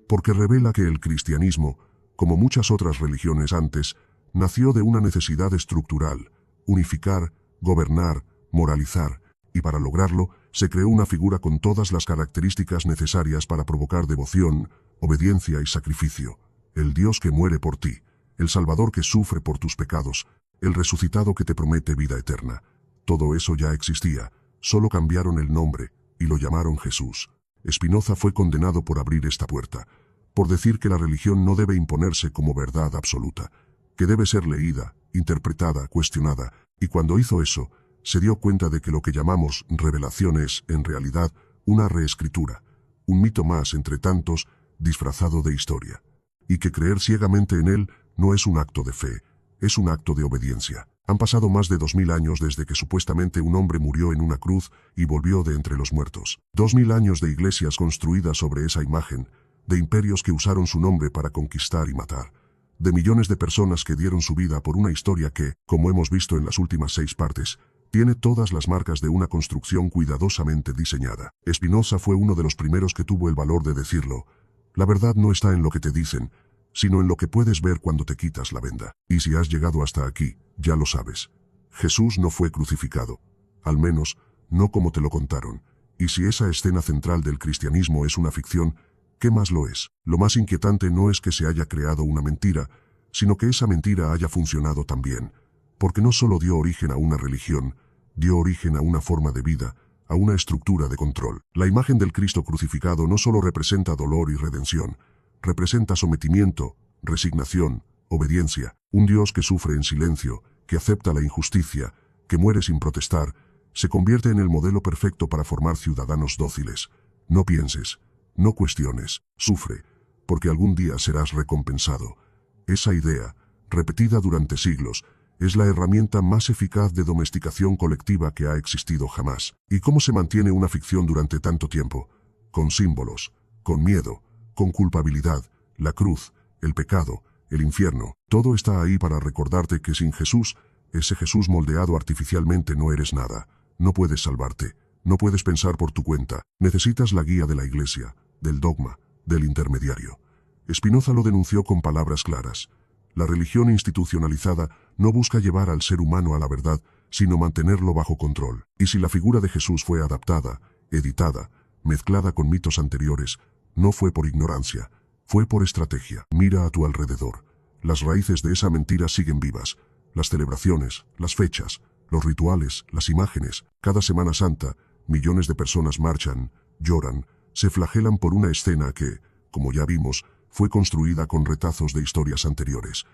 Porque revela que el cristianismo, como muchas otras religiones antes, nació de una necesidad estructural, unificar, gobernar, moralizar, y para lograrlo se creó una figura con todas las características necesarias para provocar devoción, obediencia y sacrificio. El Dios que muere por ti, el Salvador que sufre por tus pecados, el resucitado que te promete vida eterna. Todo eso ya existía, solo cambiaron el nombre y lo llamaron Jesús. Spinoza fue condenado por abrir esta puerta, por decir que la religión no debe imponerse como verdad absoluta, que debe ser leída, interpretada, cuestionada, y cuando hizo eso, se dio cuenta de que lo que llamamos revelación es, en realidad, una reescritura, un mito más entre tantos, disfrazado de historia. y que creer ciegamente en él no es un acto de fe, es un acto de obediencia. Han pasado más de 2000 años desde que supuestamente un hombre murió en una cruz y volvió de entre los muertos. 2000 años de iglesias construidas sobre esa imagen, de imperios que usaron su nombre para conquistar y matar, de millones de personas que dieron su vida por una historia que, como hemos visto en las últimas 6 partes, tiene todas las marcas de una construcción cuidadosamente diseñada. Spinoza fue uno de los primeros que tuvo el valor de decirlo: la verdad no está en lo que te dicen, sino en lo que puedes ver cuando te quitas la venda. Y si has llegado hasta aquí, ya lo sabes. Jesús no fue crucificado, al menos, no como te lo contaron. Y si esa escena central del cristianismo es una ficción, ¿qué más lo es? Lo más inquietante no es que se haya creado una mentira, sino que esa mentira haya funcionado también, porque no solo dio origen a una religión, dio origen a una forma de vida, a una estructura de control. La imagen del Cristo crucificado no solo representa dolor y redención, representa sometimiento, resignación, obediencia. Un Dios que sufre en silencio, que acepta la injusticia, que muere sin protestar, se convierte en el modelo perfecto para formar ciudadanos dóciles. No pienses, no cuestiones, sufre, porque algún día serás recompensado. Esa idea, repetida durante siglos, es la herramienta más eficaz de domesticación colectiva que ha existido jamás. ¿Y cómo se mantiene una ficción durante tanto tiempo? Con símbolos, con miedo, con culpabilidad, la cruz, el pecado, el infierno. Todo está ahí para recordarte que sin Jesús, ese Jesús moldeado artificialmente, no eres nada. No puedes salvarte, no puedes pensar por tu cuenta. Necesitas la guía de la Iglesia, del dogma, del intermediario. Spinoza lo denunció con palabras claras. La religión institucionalizada no busca llevar al ser humano a la verdad, sino mantenerlo bajo control. Y si la figura de Jesús fue adaptada, editada, mezclada con mitos anteriores, no fue por ignorancia, fue por estrategia. Mira a tu alrededor. Las raíces de esa mentira siguen vivas. Las celebraciones, las fechas, los rituales, las imágenes. Cada Semana Santa, millones de personas marchan, lloran, se flagelan por una escena que, como ya vimos, fue construida con retazos de historias anteriores.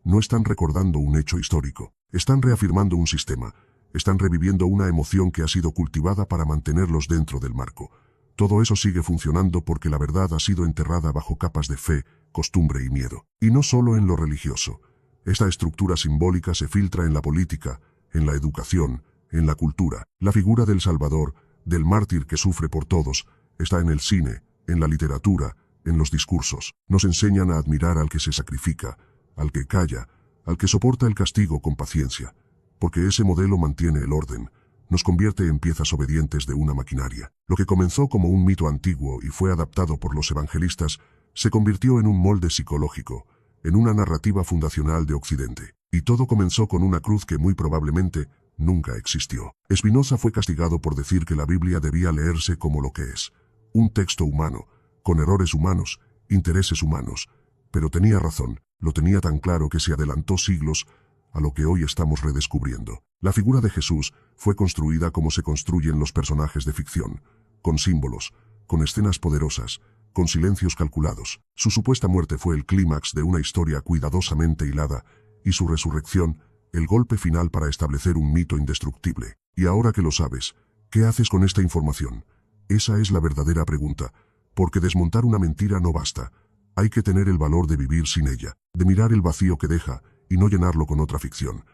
No están recordando un hecho histórico, están reafirmando un sistema, están reviviendo una emoción que ha sido cultivada para mantenerlos dentro del marco. Todo eso sigue funcionando porque la verdad ha sido enterrada bajo capas de fe, costumbre y miedo. Y no solo en lo religioso. Esta estructura simbólica se filtra en la política, en la educación, en la cultura. La figura del Salvador, del mártir que sufre por todos, está en el cine, en la literatura, en los discursos. Nos enseñan a admirar al que se sacrifica, al que calla, al que soporta el castigo con paciencia, porque ese modelo mantiene el orden, nos convierte en piezas obedientes de una maquinaria. Lo que comenzó como un mito antiguo y fue adaptado por los evangelistas, se convirtió en un molde psicológico, en una narrativa fundacional de Occidente. Y todo comenzó con una cruz que muy probablemente nunca existió. Spinoza fue castigado por decir que la Biblia debía leerse como lo que es, un texto humano, con errores humanos, intereses humanos. Pero tenía razón, lo tenía tan claro que se adelantó siglos a lo que hoy estamos redescubriendo. La figura de Jesús fue construida como se construyen los personajes de ficción, con símbolos, con escenas poderosas, con silencios calculados. Su supuesta muerte fue el clímax de una historia cuidadosamente hilada, y su resurrección, el golpe final para establecer un mito indestructible. Y ahora que lo sabes, ¿qué haces con esta información? Esa es la verdadera pregunta, porque desmontar una mentira no basta. Hay que tener el valor de vivir sin ella, de mirar el vacío que deja y no llenarlo con otra ficción.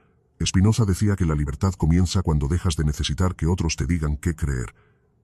Spinoza decía que la libertad comienza cuando dejas de necesitar que otros te digan qué creer.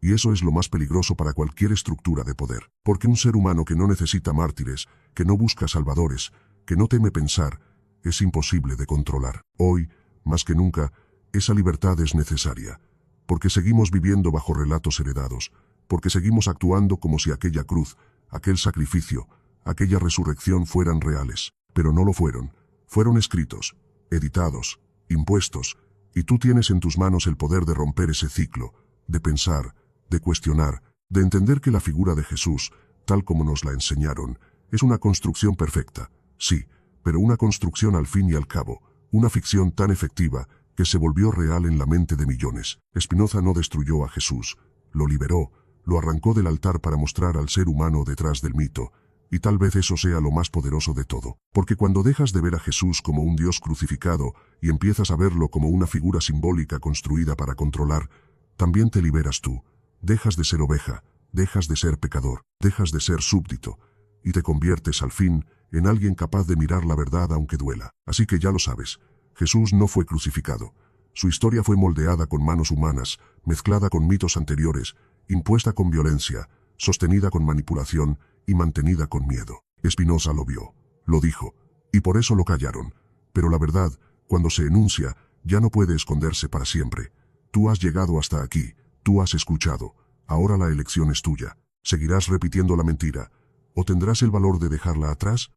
Y eso es lo más peligroso para cualquier estructura de poder. Porque un ser humano que no necesita mártires, que no busca salvadores, que no teme pensar, es imposible de controlar. Hoy, más que nunca, esa libertad es necesaria. Porque seguimos viviendo bajo relatos heredados. Porque seguimos actuando como si aquella cruz, aquel sacrificio, aquella resurrección fueran reales. Pero no lo fueron. Fueron escritos, editados, impuestos, y tú tienes en tus manos el poder de romper ese ciclo, de pensar, de cuestionar, de entender que la figura de Jesús, tal como nos la enseñaron, es una construcción perfecta, sí, pero una construcción al fin y al cabo, una ficción tan efectiva que se volvió real en la mente de millones. Spinoza no destruyó a Jesús, lo liberó, lo arrancó del altar para mostrar al ser humano detrás del mito, y tal vez eso sea lo más poderoso de todo, porque cuando dejas de ver a Jesús como un Dios crucificado y empiezas a verlo como una figura simbólica construida para controlar, también te liberas tú, dejas de ser oveja, dejas de ser pecador, dejas de ser súbdito, y te conviertes al fin en alguien capaz de mirar la verdad aunque duela. Así que ya lo sabes, Jesús no fue crucificado. Su historia fue moldeada con manos humanas, mezclada con mitos anteriores, impuesta con violencia, sostenida con manipulación y mantenida con miedo. Spinoza lo vio, lo dijo, y por eso lo callaron. Pero la verdad, cuando se enuncia, ya no puede esconderse para siempre. Tú has llegado hasta aquí, tú has escuchado, ahora la elección es tuya. ¿Seguirás repitiendo la mentira, o tendrás el valor de dejarla atrás?